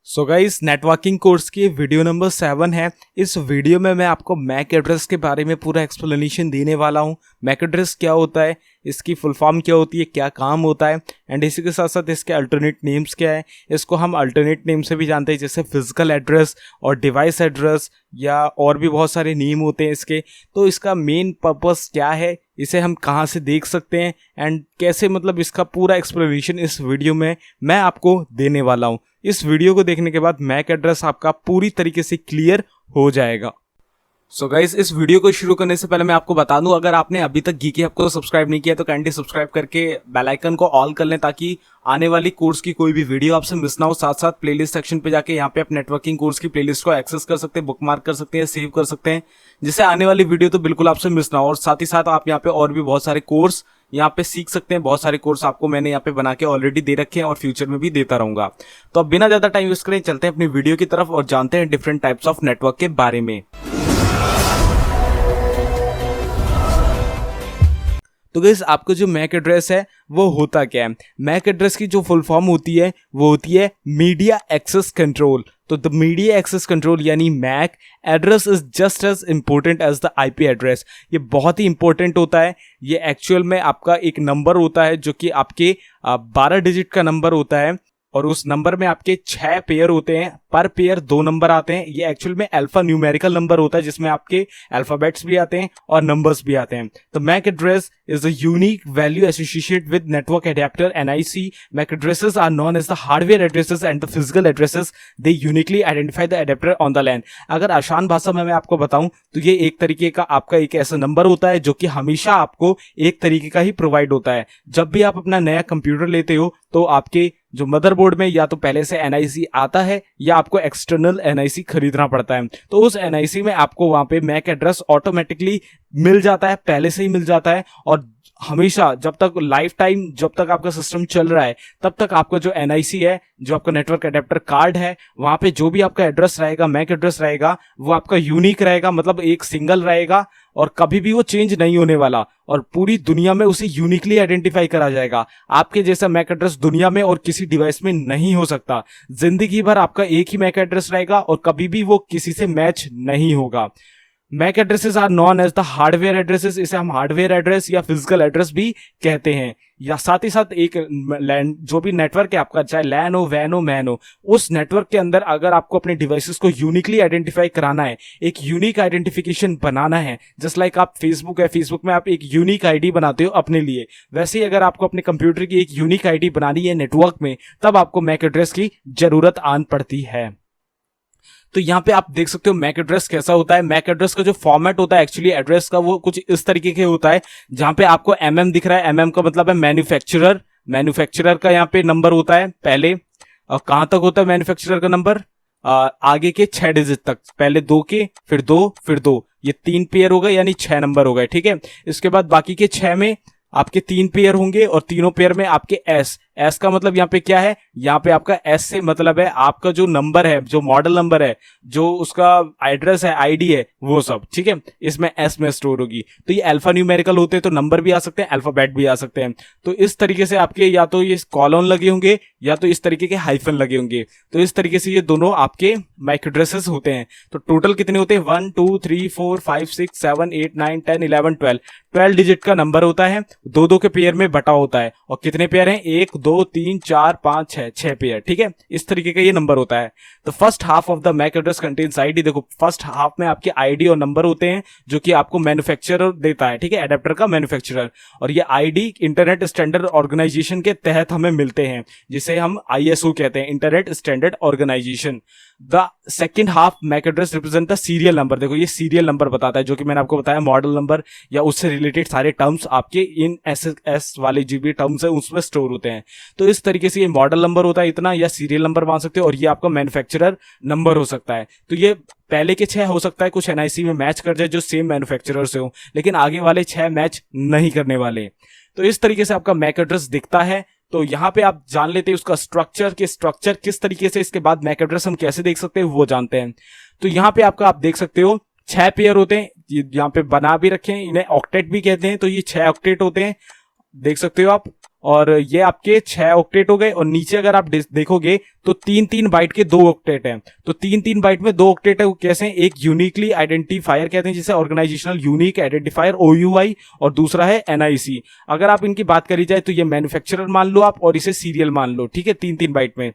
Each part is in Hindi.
सो गाइस, नेटवर्किंग कोर्स की वीडियो नंबर 7 है। इस वीडियो में मैं आपको मैक एड्रेस के बारे में पूरा एक्सप्लेनेशन देने वाला हूँ। मैक एड्रेस क्या होता है, इसकी फुल फॉर्म क्या होती है, क्या काम होता है, एंड इसी के साथ साथ इसके अल्टरनेट नेम्स क्या है। इसको हम अल्टरनेट नेम से भी जानते हैं, जैसे फिजिकल एड्रेस और डिवाइस एड्रेस, या और भी बहुत सारे नेम होते हैं इसके। तो इसका मेन पर्पस क्या है, इसे हम कहाँ से देख सकते हैं, एंड कैसे, मतलब इसका पूरा एक्सप्लेनेशन इस वीडियो में मैं आपको देने वाला हूँ। इस वीडियो को देखने के बाद मैक एड्रेस आपका पूरी तरीके से क्लियर हो जाएगा। सो गाइस, इस वीडियो को शुरू करने से पहले मैं आपको बता दूं, अगर आपने अभी तक गीकी हब को सब्सक्राइब नहीं किया तो काइंडली सब्सक्राइब करके बेल आइकन को ऑल कर लें, ताकि आने वाली कोर्स की कोई भी वीडियो आपसे मिस ना हो। साथ साथ प्लेलिस्ट सेक्शन पे जाके यहाँ पे आप नेटवर्किंग कोर्स की प्लेलिस्ट को एक्सेस कर सकते हैं, बुकमार्क कर सकते हैं, सेव कर सकते हैं, जिससे आने वाली वीडियो तो बिल्कुल आपसे मिस ना हो। और साथ ही साथ आप यहाँ पे और भी बहुत सारे कोर्स यहाँ पे सीख सकते हैं। बहुत सारे कोर्स आपको मैंने यहाँ पे बना के ऑलरेडी दे रखे हैं और फ्यूचर में भी देता रहूंगा। तो अब बिना ज्यादा टाइम वेस्ट करें, चलते हैं अपनी वीडियो की तरफ और जानते हैं डिफरेंट टाइप्स ऑफ नेटवर्क के बारे में। तो गाइस, आपको जो मैक एड्रेस है वो होता क्या है। मैक एड्रेस की जो फुल फॉर्म होती है वो होती है मीडिया एक्सेस कंट्रोल। तो द मीडिया एक्सेस कंट्रोल यानी MAC address is just as important as the IP address. ये बहुत ही इंपॉर्टेंट होता है। ये एक्चुअल में आपका एक नंबर होता है जो कि आपके 12 डिजिट का नंबर होता है, और उस नंबर में आपके 6 पेयर होते हैं। पर पेयर 2 नंबर आते हैं। ये एक्चुअल में अल्फा न्यूमेरिकल नंबर होता है, जिसमें आपके अल्फाबेट्स भी आते हैं और नंबर्स भी आते हैं। तो MAC address is a unique value associated with network adapter NIC. MAC addresses are known as the hardware addresses and the physical addresses. They uniquely identify the adapter on the LAN. अगर आसान भाषा में मैं आपको बताऊं तो ये एक तरीके का आपका एक ऐसा नंबर होता है जो कि हमेशा आपको एक तरीके का ही प्रोवाइड होता है। जब भी आप अपना नया कंप्यूटर लेते हो तो आपके जो मदरबोर्ड में या तो पहले से एनआईसी आता है या आपको एक्सटर्नल एनआईसी खरीदना पड़ता है। तो उस एनआईसी में आपको वहां पे मैक एड्रेस ऑटोमेटिकली मिल जाता है, पहले से ही मिल जाता है। और हमेशा जब तक लाइफ टाइम, जब तक आपका सिस्टम चल रहा है, तब तक आपका जो एनआईसी है, जो आपका नेटवर्क एडेप्टर कार्ड है, वहां पे जो भी आपका एड्रेस रहेगा, मैक एड्रेस रहेगा, वो आपका यूनिक रहेगा, मतलब एक सिंगल रहेगा और कभी भी वो चेंज नहीं होने वाला, और पूरी दुनिया में उसे यूनिकली आइडेंटिफाई करा जाएगा। आपके जैसा मैक एड्रेस दुनिया में और किसी डिवाइस में नहीं हो सकता। जिंदगी भर आपका एक ही मैक एड्रेस रहेगा और कभी भी वो किसी से मैच नहीं होगा। MAC addresses are known as the hardware addresses. इसे हम हार्डवेयर एड्रेस या फिजिकल एड्रेस भी कहते हैं। या साथ ही साथ एक लैन, जो भी नेटवर्क है आपका, चाहे लैन हो, वैन हो, मैन हो, उस नेटवर्क के अंदर अगर आपको अपने डिवाइसेस को यूनिकली आइडेंटिफाई कराना है, एक यूनिक आइडेंटिफिकेशन बनाना है, जस्ट लाइक आप फेसबुक है, फेसबुक में आप एक यूनिक आईडी बनाते हो अपने लिए, वैसे ही अगर आपको अपने कंप्यूटर की एक यूनिक आईडी बनानी है नेटवर्क में, तब आपको मैक एड्रेस की जरूरत आन पड़ती है। तो यहाँ पे आप देख सकते हो मैक एड्रेस कैसा होता है। मैक एड्रेस का जो फॉर्मेट होता है एक्चुअली एड्रेस का, वो कुछ इस तरीके के होता है, जहां पे आपको एमएम दिख रहा है। एमएम का मतलब है मैन्युफैक्चरर। मैन्युफैक्चरर का यहाँ पे नंबर होता है पहले, और कहां तक होता है मैन्युफैक्चरर का नंबर, आगे के 6 डिजिट तक। पहले 2 के, फिर 2, फिर 2, ये 3 पेयर हो गए, यानी 6 नंबर हो गए। ठीक है, इसके बाद बाकी के 6 में आपके 3 पेयर होंगे और तीनों पेयर में आपके एस। एस का मतलब यहाँ पे क्या है, यहाँ पे आपका एस से मतलब है आपका जो नंबर है, जो मॉडल नंबर है, जो उसका एड्रेस है, आईडी है, वो सब। ठीक है, इसमें एस में स्टोर होगी। तो ये अल्फा न्यूमेरिकल होते हैं, तो नंबर भी आ सकते हैं, अल्फाबेट भी आ सकते हैं। तो इस तरीके से आपके या तो ये कॉलन लगे होंगे या तो इस तरीके के हाइफन लगे होंगे। तो इस तरीके से ये दोनों आपके मैक एड्रेसेस होते हैं। तो टोटल कितने होते हैं, 1 2 3 4 5 6 7 8 9 10 11 12 डिजिट का नंबर होता है। 2-2 के पेयर में बटा होता है। और कितने पेयर हैं, 1 2 3 4 5 6 पेयर। ठीक है, इस तरीके का ये नंबर होता है। तो first half of the MAC address contains ID. देखो, फर्स्ट हाफ में आपके आईडी और नंबर होते हैं जो कि आपको मैन्युफैक्चरर देता है। ठीक है, एडेप्टर का मैन्युफैक्चरर। और ये आईडी इंटरनेट स्टैंडर्ड ऑर्गेनाइजेशन के तहत हमें मिलते हैं, जिसे हम आईएसओ कहते हैं, internet standard organisation. The second half MAC address represent the serial number. देखो, ये सीरियल नंबर बताता है, जो कि मैंने आपको बताया मॉडल नंबर या उससे रिलेटेड सारे टर्म्स आपके इन एस वाले जीबी टर्म्स है उसमें स्टोर होते हैं। तो इस तरीके से ये मॉडल नंबर होता है इतना, या सीरियल नंबर मान सकते हो, और ये आपका मैन्युफैक्चरर नंबर हो सकता है। तो ये पहले के 6 हो सकता है कुछ एनआईसी में मैच कर जाए जो सेम मैन्युफैक्चरर से हो, लेकिन आगे वाले 6 मैच नहीं करने वाले। तो इस तरीके से आपका मैक एड्रेस दिखता है। तो यहाँ पे आप जान लेते हैं उसका स्ट्रक्चर किस तरीके से, इसके बाद मैक एड्रेस हम कैसे देख सकते हैं वो जानते हैं। तो यहाँ पे आपका आप देख सकते हो 6 पेयर होते हैं, यहाँ पे बना भी रखे हैं, इन्हें ऑक्टेट भी कहते हैं। तो ये 6 ऑक्टेट होते हैं, देख सकते हो आप। और ये आपके 6 ऑक्टेट हो गए। और नीचे अगर आप देखोगे तो 3-3 बाइट के 2 ऑक्टेट हैं। तो 3-3 बाइट में 2 ऑक्टेट है, वो कैसे हैं? एक यूनिकली आइडेंटिफायर कहते हैं जिसे ऑर्गेनाइजेशनल यूनिक आइडेंटिफायर OUI, और दूसरा है NIC। अगर आप इनकी बात करी जाए तो ये मैन्युफैक्चरर मान लो आप, और इसे सीरियल मान लो, ठीक है, 3-3 बाइट में।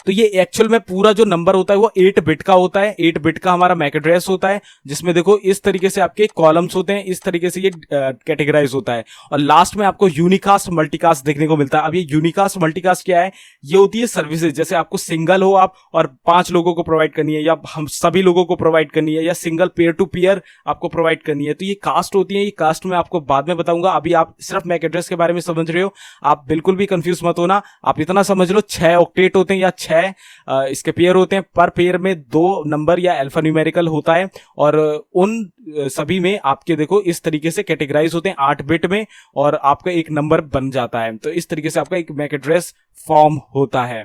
तो ये एक्चुअल में पूरा जो नंबर होता है वो 8 बिट का होता है। 8 बिट का हमारा मैक एड्रेस होता है, जिसमें देखो इस तरीके से आपके कॉलम्स होते हैं, इस तरीके से ये कैटेगराइज होता है। और लास्ट में आपको यूनिकास्ट मल्टीकास्ट देखने को मिलता है। अब ये यूनिकास्ट मल्टीकास्ट क्या है? ये होती है सर्विसेज, जैसे आपको सिंगल हो आप और 5 लोगों को प्रोवाइड करनी है, या हम सभी लोगों को प्रोवाइड करनी है, या सिंगल पेयर टू पेयर आपको प्रोवाइड करनी है। तो ये कास्ट होती है। ये कास्ट में आपको बाद में बताऊंगा, अभी आप सिर्फ मैक एड्रेस के बारे में समझ रहे हो। आप बिल्कुल भी कंफ्यूज मत होना, आप इतना समझ लो 6 ऑक्टेट होते हैं या 6 इसके पेयर होते हैं। पर पेयर में 2 नंबर या अल्फा न्यूमेरिकल होता है, और उन सभी में आपके देखो इस तरीके से कैटेगराइज होते हैं 8 बिट में, और आपका एक नंबर बन जाता है। तो इस तरीके से आपका एक मैक एड्रेस फॉर्म होता है।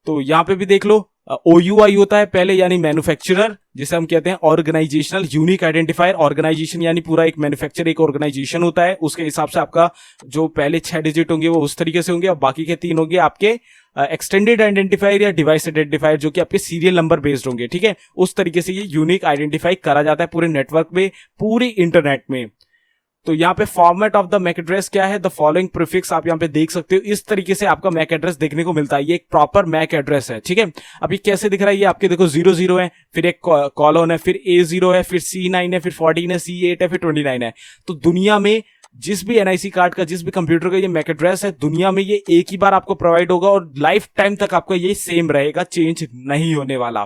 तो यहां पे भी देख लो, OUI होता है पहले, यानी मैन्युफैक्चरर, जिसे हम कहते हैं ऑर्गेनाइजेशनल यूनिक आइडेंटिफायर। ऑर्गेनाइजेशन यानी पूरा एक मैन्युफैक्चर, एक ऑर्गेनाइजेशन होता है, उसके हिसाब से आपका जो पहले 6 डिजिट होंगे वो उस तरीके से होंगे, और बाकी के 3 होंगे आपके एक्सटेंडेड आइडेंटिफायर या डिवाइस आइडेंटिफायर, जो कि आपके सीरियल नंबर बेस्ड होंगे, ठीक है। उस तरीके से ये यूनिक आइडेंटिफाई करा जाता है पूरे नेटवर्क में, पूरी इंटरनेट में। तो यहाँ पे format of the MAC address क्या है? द फॉलोइंग प्रीफिक्स आप यहाँ पे देख सकते हो। इस तरीके से आपका मैक एड्रेस देखने को मिलता है। ये एक प्रॉपर मैक एड्रेस है, ठीक है। अभी कैसे दिख रहा है? ये आपके देखो 00 है, फिर एक कॉलन है, फिर A0 है, फिर C9 है, फिर 14 है, C8 है, फिर 29 है। तो दुनिया में जिस भी NIC कार्ड का, जिस भी कंप्यूटर का ये मैक एड्रेस है, दुनिया में ये एक ही बार आपको प्रोवाइड होगा, और लाइफ टाइम तक आपका ये सेम रहेगा, चेंज नहीं होने वाला।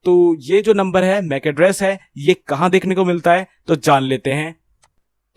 तो ये जो नंबर है, मैक एड्रेस है, ये कहां देखने को मिलता है तो जान लेते हैं।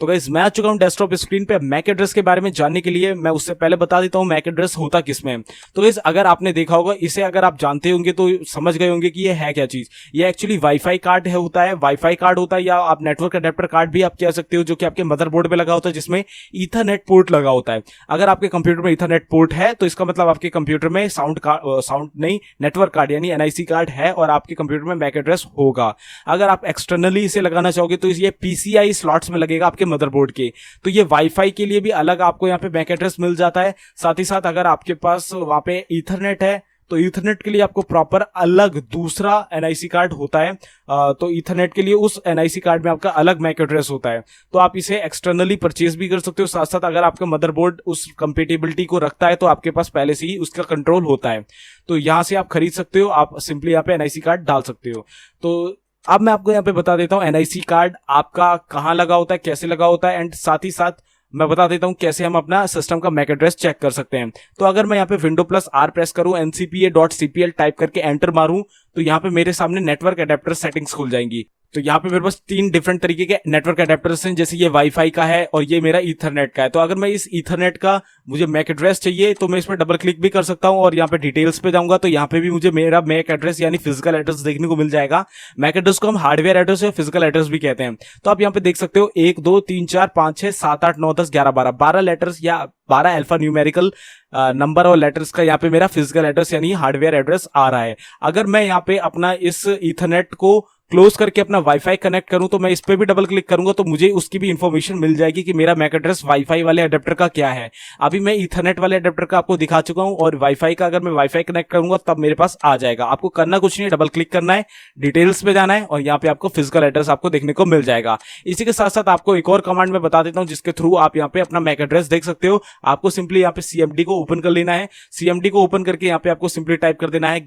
तो गाइस मैं आ चुका हूं डेस्कटॉप स्क्रीन पे। मैक एड्रेस के बारे में जानने के लिए मैं उससे पहले बता देता हूं मैक एड्रेस होता किसमें है। तो गाइस अगर आपने देखा होगा, इसे अगर आप जानते होंगे तो समझ गए होंगे कि ये है क्या चीज। ये एक्चुअली वाईफाई कार्ड है, होता है, वाईफाई कार्ड होता है, या आप नेटवर्क अडेप्टर कार्ड भी आप कह सकते हो, जो कि आपके मदरबोर्ड पे लगा होता है, जिसमें ईथरनेट पोर्ट लगा होता है। अगर आपके कंप्यूटर में ईथरनेट पोर्ट है तो इसका मतलब आपके कंप्यूटर में साउंड नहीं, नेटवर्क कार्ड यानी NIC कार्ड है, और आपके कंप्यूटर में मैक एड्रेस होगा। अगर आप एक्सटर्नली इसे लगाना चाहोगे तो ये PCI स्लॉट्स में लगेगा आपके मदरबोर्ड के। तो ये वाईफाई के लिए भी अलग आपको यहाँ पे मैक एड्रेस मिल जाता है। साथ ही साथ अगर आपके पास वहां पे ईथरनेट है तो ईथरनेट के लिए आपको प्रॉपर अलग दूसरा NIC कार्ड होता है। तो ईथरनेट के लिए उस NIC कार्ड में आपका अलग मैक एड्रेस होता है। तो आप इसे एक्सटर्नली परचेज भी कर सकते हो। साथ साथ अगर आपका मदरबोर्ड उस कंपेटेबिलिटी को रखता है तो आपके पास पहले से ही उसका कंट्रोल होता है, तो यहां से आप खरीद सकते हो। आप सिंपली यहाँ पे NIC कार्ड डाल सकते हो। तो अब मैं आपको यहाँ पे बता देता हूँ NIC कार्ड आपका कहाँ लगा होता है, कैसे लगा होता है, एंड साथ ही साथ मैं बता देता हूँ कैसे हम अपना सिस्टम का मैक एड्रेस चेक कर सकते हैं। तो अगर मैं यहाँ पे Windows+R प्रेस करूँ, ncpa.cpl टाइप करके एंटर मारूं, तो यहाँ पे मेरे सामने नेटवर्क अडेप्टर सेटिंग्स खुल जाएंगी। तो यहाँ पे मेरे पास 3 डिफरेंट तरीके के नेटवर्क अडेप्टर्स हैं, जैसे ये वाईफाई का है और ये मेरा ईथरनेट का है। तो अगर मैं इस ईथरनेट का मुझे मैक एड्रेस चाहिए तो मैं इस पर डबल क्लिक भी कर सकता हूँ, और यहाँ पे डिटेल्स पे जाऊंगा तो यहाँ पे भी मुझे मेरा मैक एड्रेस यानी फिजिकल एड्रेस देखने को मिल जाएगा। मैक एड्रेस को हम हार्डवेयर एड्रेस या फिजिकल एड्रेस भी कहते हैं। तो आप यहाँ पे देख सकते हो 1 2 3 4 5 6 7 8 9 10 11 12 लेटर्स या 12 अल्फा न्यूमेरिकल नंबर और लेटर्स का यहाँ पे मेरा फिजिकल एड्रेस यानी हार्डवेयर एड्रेस आ रहा है। अगर मैं यहाँ पे अपना इस ईथरनेट को क्लोज करके अपना वाईफाई कनेक्ट करूं तो मैं इस पे भी डबल क्लिक करूंगा तो मुझे उसकी भी इंफॉर्मेशन मिल जाएगी कि मेरा मैक एड्रेस वाईफाई वाले अडेप्टर का क्या है। अभी मैं ईथरनेट वाले अडेप्टर का आपको दिखा चुका हूं, और वाईफाई का अगर मैं वाईफाई कनेक्ट करूंगा तब मेरे पास आ जाएगा। आपको करना कुछ नहीं है, डबल क्लिक करना है, डिटेल्स पे जाना है, और यहाँ पे आपको फिजिकल एड्रेस आपको देखने को मिल जाएगा। इसी के साथ साथ आपको एक और कमांड में बता देता हूँ जिसके थ्रू आप यहाँ पे अपना मैक एड्रेस देख सकते हो। आपको सिंपली यहाँ पे CMD को ओपन कर लेना है। CMD को ओपन करके यहाँ पे आपको सिंपली टाइप कर देना है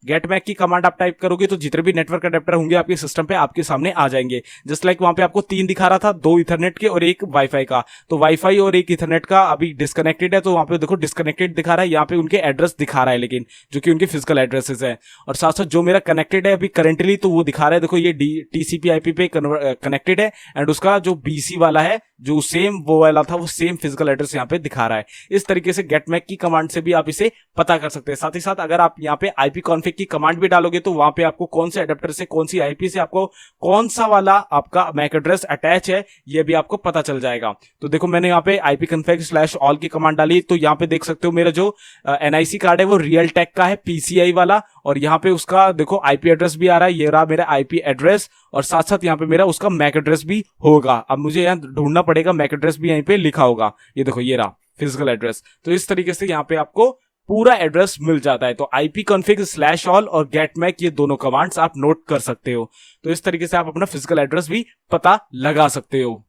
गेट मैक की कमांड आप टाइप करोगे तो जितने भी नेटवर्क अडेप्टर होंगे आपके सिस्टम पे आपके सामने आ जाएंगे। जस्ट लाइक वहां पे आपको 3 दिखा रहा था, 2 ईथरनेट के और 1 वाईफाई का। तो वाईफाई और 1 ईथरनेट का अभी डिस्कनेक्टेड है, तो वहां पे देखो डिस्कनेक्टेड दिखा रहा है, यहाँ पे उनके एड्रेस दिखा रहा है, लेकिन जो कि उनके फिजिकल एड्रेसेस है। और साथ साथ जो मेरा कनेक्टेड है अभी करेंटली, तो वो दिखा रहा है, देखो ये TCP/IP पे कनेक्टेड है, एंड उसका जो BC वाला है जो सेम वो वाला था वो सेम फिजिकल एड्रेस यहाँ पे दिखा रहा है। इस तरीके से गेट मैक की कमांड से भी आप इसे पता कर सकते हैं। साथ ही साथ अगर आप यहाँ पे IP कॉन्फ़िग मैक की कमांड भी डालोगे तो वहां पे आपको कौन से अडेप्टर से, कौन सी आईपी से आपको कौन सा वाला आपका मैक एड्रेस अटैच है ये भी आपको पता चल जाएगा। तो देखो मैंने यहाँ पे ipconfig/all की कमांड डाली, तो यहाँ पे देख सकते हो मेरा जो एनआईसी कार्ड है वो रियल टेक का है, पीसीआई वाला, और यहाँ पे उसका देखो आईपी एड्रेस भी आ रहा है, ये रहा मेरा आईपी एड्रेस, और साथ साथ यहाँ पे मेरा उसका मैक एड्रेस भी होगा। अब मुझे यहाँ ढूंढना पड़ेगा, मैक एड्रेस भी यहीं पे लिखा होगा, ये देखो ये रहा फिजिकल एड्रेस। तो इस तरीके से यहाँ पे आपको पूरा एड्रेस मिल जाता है। तो ipconfig/all और getMac ये दोनों कमांड्स आप नोट कर सकते हो। तो इस तरीके से आप अपना फिजिकल एड्रेस भी पता लगा सकते हो।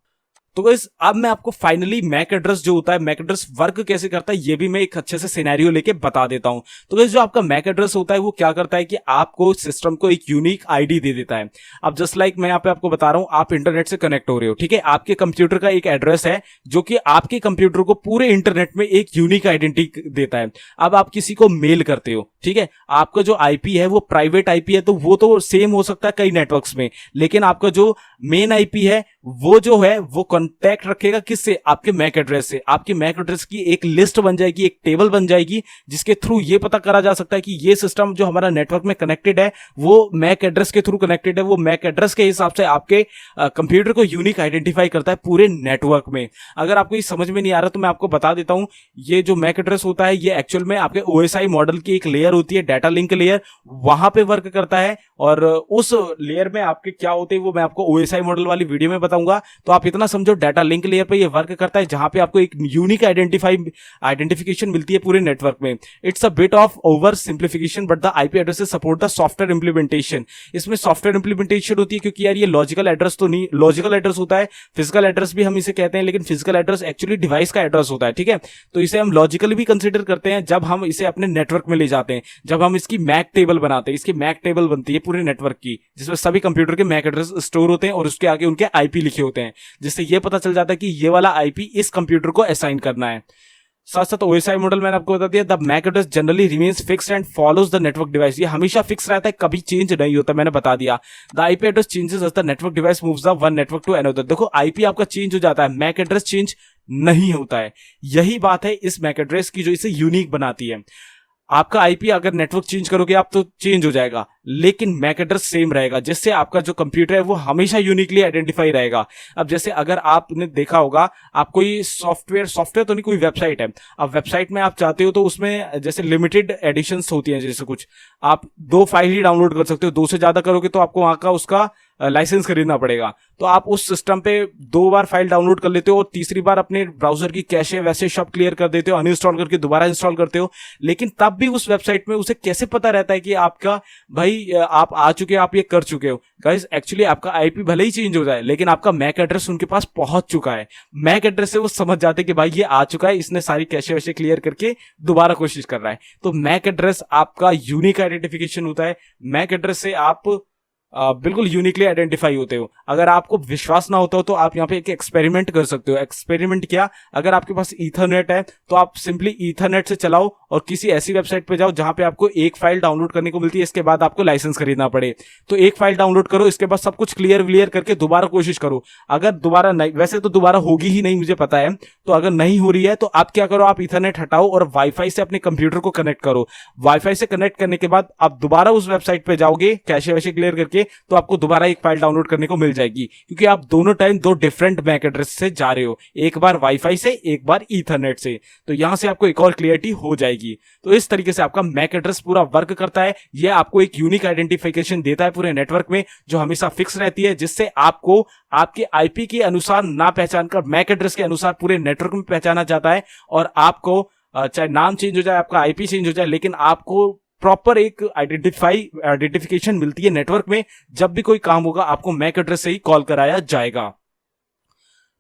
तो गाइस अब मैं आपको फाइनली मैक एड्रेस जो होता है, मैक एड्रेस वर्क कैसे करता है ये भी मैं एक अच्छे से सिनेरियो लेके बता देता हूं। तो गाइस जो आपका मैक एड्रेस होता है वो क्या करता है कि आपको सिस्टम को एक यूनिक आईडी दे देता है। अब जस्ट लाइक मैं यहाँ पे आपको बता रहा हूं, आप इंटरनेट से कनेक्ट हो रहे हो, ठीक है, आपके कंप्यूटर का एक एड्रेस है जो कि आपके कंप्यूटर को पूरे इंटरनेट में एक यूनिक आइडेंटिटी देता है। अब आप किसी को मेल करते हो, ठीक है, आपका जो आईपी है वो प्राइवेट आईपी है, तो वो तो सेम हो सकता है कई नेटवर्क्स में, लेकिन आपका जो मेन आईपी है वो जो है वो कांटेक्ट रखेगा किससे, आपके मैक एड्रेस से। आपके मैक एड्रेस की एक लिस्ट बन जाएगी, एक टेबल बन जाएगी, जिसके थ्रू ये पता करा जा सकता है कि ये सिस्टम जो हमारा नेटवर्क में कनेक्टेड है वो मैक एड्रेस के थ्रू कनेक्टेड है। वो मैक एड्रेस के हिसाब से आपके कंप्यूटर को यूनिक आइडेंटिफाई करता है पूरे नेटवर्क में। अगर आपको ये समझ में नहीं आ रहा तो मैं आपको बता देता हूं, ये जो मैक एड्रेस होता है ये एक्चुअल में आपके ओएसआई मॉडल की एक लेयर होती है, डाटा लिंक लेयर, वहां पे वर्क करता है। और उस लेयर में आपके क्या होते हैं वो मैं आपको ओएसआई मॉडल वाली वीडियो में बताऊंगा। तो आप इतना समझो डाटा लिंक लेयर पे ये वर्क करता है, जहां पे आपको एक यूनिक आइडेंटिफिकेशन मिलती है पूरे नेटवर्क में। It's a bit of over simplification but the IP addresses support the software implementation. इसमें सॉफ्टवेयर इंप्लीमेंटेशन होती है क्योंकि यार ये लॉजिकल एड्रेस तो नहीं, लॉजिकल एड्रेस होता है, फिजिकल एड्रेस भी हम इसे कहते हैं, लेकिन फिजिकल एड्रेस एक्चुअली डिवाइस का एड्रेस होता है, ठीक है। तो इसे हम लॉजिकली भी कंसिडर करते हैं जब हम इसे अपने नेटवर्क में ले जाते हैं, जब हम इसकी मैक टेबल बनाते हैं। इसकी मैक टेबल बनती है पूरे नेटवर्क की, जिसमें सभी कंप्यूटर के मैक एड्रेस स्टोर होते हैं और उसके आगे उनके आईपी लिखे होते हैं, जिससे ये पता चल जाता है कि ये वाला आईपी इस कंप्यूटर को असाइन करना है। साथ साथ ओएसआई मॉडल मैंने आपको बता दिया, the MAC address generally remains fixed and follows the network device. ये हमेशा फिक्स रहता है, कभी चेंज नहीं होता, मैंने बता दिया। The IP address changes as the network device moves the one network to another. देखो आईपी आपका चेंज हो जाता है, मैक एड्रेस चेंज नहीं होता है। यही बात है इस मैक एड्रेस की जो इसे यूनिक बनाती है। आपका आईपी अगर नेटवर्क चेंज करोगे आप तो चेंज हो जाएगा, लेकिन मैक एड्रेस सेम रहेगा, जिससे आपका जो कंप्यूटर है वो हमेशा यूनिकली आइडेंटिफाई रहेगा। अब जैसे अगर आपने देखा होगा, आप कोई सॉफ्टवेयर तो नहीं, कोई वेबसाइट है, अब वेबसाइट में आप चाहते हो तो उसमें जैसे लिमिटेड एडिशंस होती हैं, जैसे कुछ आप 2 फाइल ही डाउनलोड कर सकते हो, 2 से ज्यादा करोगे तो आपको वहां का उसका लाइसेंस खरीदना पड़ेगा। तो आप उस सिस्टम पे 2 बार फाइल डाउनलोड कर लेते हो और तीसरी बार अपने ब्राउजर की कैशे वैसे सब क्लियर कर देते हो, अनइंस्टॉल करके दोबारा इंस्टॉल करते हो, लेकिन तब भी उस वेबसाइट में उसे कैसे पता रहता है कि आपका भाई आप आ चुके हो, आप ये कर चुके हो। गाइस एक्चुअली आपका आईपी भले ही चेंज हो जाए, लेकिन आपका मैक एड्रेस उनके पास पहुंच चुका है। मैक एड्रेस से वो समझ जाते हैं कि भाई ये आ चुका है, इसने सारी कैशे वैसे क्लियर करके दोबारा कोशिश कर रहा है। तो मैक एड्रेस आपका यूनिक आइडेंटिफिकेशन होता है। मैक एड्रेस से आप बिल्कुल यूनिकली आइडेंटिफाई होते हो। अगर आपको विश्वास ना होता हो तो आप यहाँ पे एक एक्सपेरिमेंट कर सकते हो। एक्सपेरिमेंट क्या, अगर आपके पास ईथरनेट है तो आप सिंपली ईथरनेट से चलाओ और किसी ऐसी वेबसाइट पे जाओ जहां पे आपको एक फाइल डाउनलोड करने को मिलती है, इसके बाद आपको लाइसेंस खरीदना पड़े। तो एक फाइल डाउनलोड करो, इसके बाद सब कुछ क्लियर करके दोबारा कोशिश करो। अगर दोबारा नहीं, वैसे तो दोबारा होगी ही नहीं मुझे पता है, तो अगर नहीं हो रही है तो आप क्या करो, आप ईथरनेट हटाओ और वाईफाई से अपने कंप्यूटर को कनेक्ट करो। वाईफाई से कनेक्ट करने के बाद आप दोबारा उस वेबसाइट पे जाओगे कैशे वैसे क्लियर करके, तो आपको दोबारा एक फाइल डाउनलोड करने को मिल जाएगी, क्योंकि आप दोनों टाइम 2 डिफरेंट मैक एड्रेस से जा रहे हो, एक बार वाईफाई से, एक बार ईथरनेट से। तो यहां से आपको एक और क्लियरिटी हो जाएगी। तो इस तरीके से आपका मैक एड्रेस पूरा वर्क करता है। यह आपको एक यूनिक आइडेंटिफिकेशन देता है पूरे नेटवर्क में, जो हमेशा फिक्स रहती है, जिससे आपको आपके आईपी के अनुसार ना पहचान कर मैक एड्रेस के अनुसार पूरे नेटवर्क में पहचाना जाता है। और आपको चाहे नाम चेंज हो जाए, आपका आईपी चेंज हो जाए, लेकिन आपको प्रॉपर एक आइडेंटिफिकेशन मिलती है नेटवर्क में। जब भी कोई काम होगा आपको मैक एड्रेस से ही कॉल कराया जाएगा।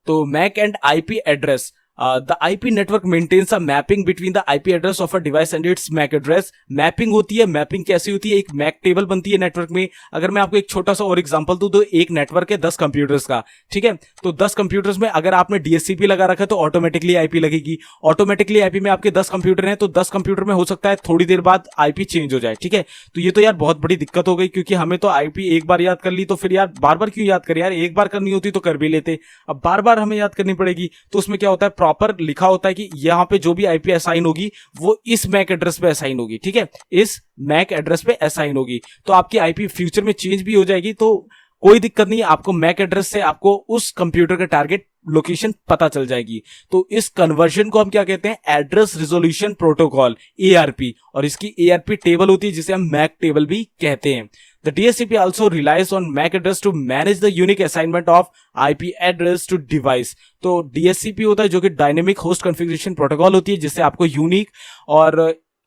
तो MAC and IP address, the IP network maintains a mapping between the IP address of a device and its MAC address। Mapping होती है, मैपिंग कैसी होती है, एक मैक टेबल बनती है नेटवर्क में। अगर मैं आपको एक छोटा सा और एग्जांपल दूं तो एक नेटवर्क है 10 कंप्यूटर्स का, ठीक है। तो 10 कंप्यूटर्स में अगर आपने DHCP लगा रखा है तो ऑटोमेटिकली आईपी लगेगी। ऑटोमेटिकली आईपी में आपके 10 कंप्यूटर हैं, तो 10 कंप्यूटर में हो सकता है थोड़ी देर बाद आईपी चेंज हो जाए, ठीक है। तो ये तो यार बहुत बड़ी दिक्कत हो गई, क्योंकि हमें तो आईपी एक बार याद कर ली तो फिर यार बार बार क्यों याद करें यार, एक बार करनी होती तो कर भी लेते, अब बार बार हमें याद करनी पड़ेगी। तो उसमें क्या होता है, प्रॉपर लिखा होता है कि यहाँ पे जो भी आईपी असाइन होगी वो इस मैक एड्रेस पे असाइन होगी, ठीक है, इस मैक एड्रेस पे असाइन होगी। तो आपकी आईपी फ्यूचर में चेंज भी हो जाएगी तो कोई दिक्कत नहीं है, आपको मैक एड्रेस से आपको उस कंप्यूटर का टारगेट लोकेशन पता चल जाएगी। तो इस कन्वर्जन को हम क्या कहते हैं, एड्रेस रिजोल्यूशन प्रोटोकॉल, एआरपी, और इसकी एआरपी टेबल होती है जिसे हम मैक टेबल भी कहते हैं। The DHCP also relies on MAC address to manage the unique assignment of IP address to device। तो DHCP होता है जो कि डायनेमिक होस्ट कॉन्फ़िगरेशन प्रोटोकॉल होती है, जिससे आपको यूनिक और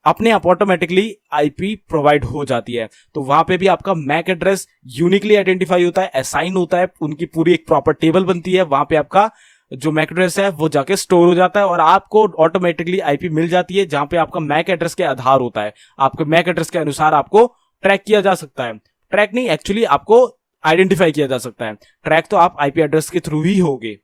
अपने आप ऑटोमेटिकली आईपी प्रोवाइड हो जाती है। तो वहां पे भी आपका मैक एड्रेस यूनिकली आइडेंटिफाई होता है, असाइन होता है, उनकी पूरी एक प्रॉपर टेबल बनती है, वहां पे आपका जो मैक एड्रेस है वो जाके स्टोर हो जाता है और आपको ऑटोमेटिकली आईपी मिल जाती है, जहां पे आपका मैक एड्रेस के आधार होता है। आपके मैक एड्रेस के अनुसार आपको ट्रैक किया जा सकता है, ट्रैक नहीं एक्चुअली आपको आइडेंटिफाई किया जा सकता है, ट्रैक तो आप आईपी एड्रेस के थ्रू ही होगे।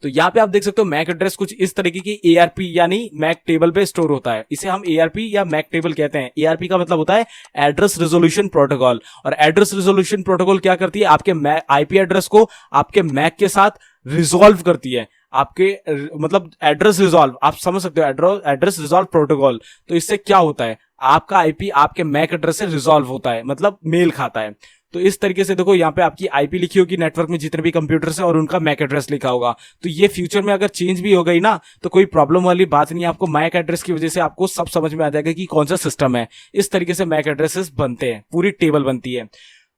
तो यहाँ पे आप देख सकते हो मैक एड्रेस कुछ इस तरीके की एआरपी यानी मैक टेबल पे स्टोर होता है, इसे हम एआरपी या मैक टेबल कहते हैं। एआरपी का मतलब होता है एड्रेस रिजोल्यूशन प्रोटोकॉल, और एड्रेस रिजोल्यूशन प्रोटोकॉल क्या करती है, आपके आईपी एड्रेस को आपके मैक के साथ रिजोल्व करती है, आपके मतलब एड्रेस रिजोल्व, आप समझ सकते हो एड्रेस रिजोल्व प्रोटोकॉल। तो इससे क्या होता है, आपका आईपी आपके मैक एड्रेस से रिजोल्व होता है, मतलब मेल खाता है। तो इस तरीके से देखो यहाँ पे आपकी आईपी लिखी होगी नेटवर्क में जितने भी कंप्यूटर्स हैं और उनका मैक एड्रेस लिखा होगा। तो ये फ्यूचर में अगर चेंज भी हो गई ना तो कोई प्रॉब्लम वाली बात नहीं है, आपको मैक एड्रेस की वजह से आपको सब समझ में आ जाएगा कि कौन सा सिस्टम है। इस तरीके से मैक एड्रेसेस बनते हैं, पूरी टेबल बनती है।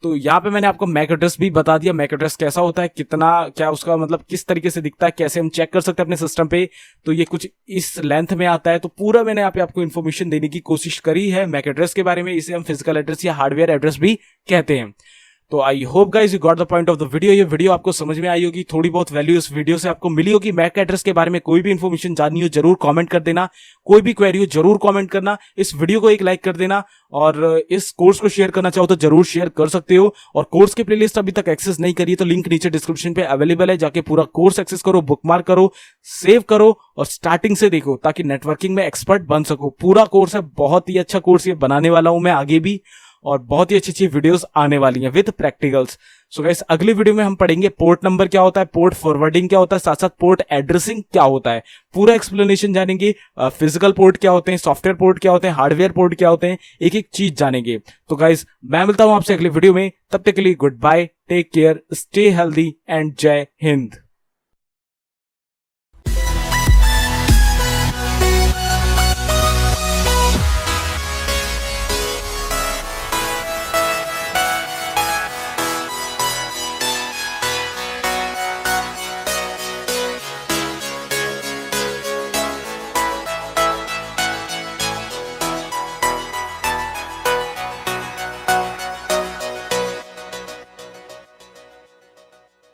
तो यहाँ पे मैंने आपको मैक एड्रेस भी बता दिया, मैक एड्रेस कैसा होता है, कितना क्या उसका मतलब किस तरीके से दिखता है, कैसे हम चेक कर सकते हैं अपने सिस्टम पे। तो ये कुछ इस लेंथ में आता है, तो पूरा मैंने यहाँ पे आपको इन्फॉर्मेशन देने की कोशिश करी है मैक एड्रेस के बारे में। इसे हम फिजिकल एड्रेस या हार्डवेयर एड्रेस भी कहते हैं। तो I hope guys you got the point of the video. ये वीडियो आपको समझ में आई होगी, थोड़ी बहुत वैल्यू इस वीडियो से आपको मिली होगी। मैक एड्रेस के बारे में कोई भी इन्फॉर्मेशन जाननी हो जरूर कमेंट कर देना, कोई भी क्वेरी हो जरूर कमेंट करना, इस वीडियो को एक लाइक कर देना, और इस कोर्स को शेयर करना चाहो तो जरूर शेयर कर सकते हो। और कोर्स की प्लेलिस्ट अभी तक एक्सेस नहीं करी है तो लिंक नीचे डिस्क्रिप्शन पे अवेलेबल है, जाके पूरा कोर्स एक्सेस करो, बुकमार्क करो, सेव करो और स्टार्टिंग से देखो ताकि नेटवर्किंग में एक्सपर्ट बन सको। पूरा कोर्स है, बहुत ही अच्छा कोर्स ये बनाने वाला हूं मैं आगे भी, और बहुत ही अच्छी अच्छी वीडियोस आने वाली हैं विद प्रैक्टिकल्स। सो गाइस अगली वीडियो में हम पढ़ेंगे पोर्ट नंबर क्या होता है, पोर्ट फॉरवर्डिंग क्या होता है, साथ साथ पोर्ट एड्रेसिंग क्या होता है, पूरा एक्सप्लेनेशन जानेंगे। फिजिकल पोर्ट क्या होते हैं, सॉफ्टवेयर पोर्ट क्या होते हैं, हार्डवेयर पोर्ट क्या होते हैं, एक एक चीज जानेंगे। तो गाइस मैं मिलता हूं आपसे अगली वीडियो में, तब तक के लिए goodbye, take care, stay healthy and जय हिंद।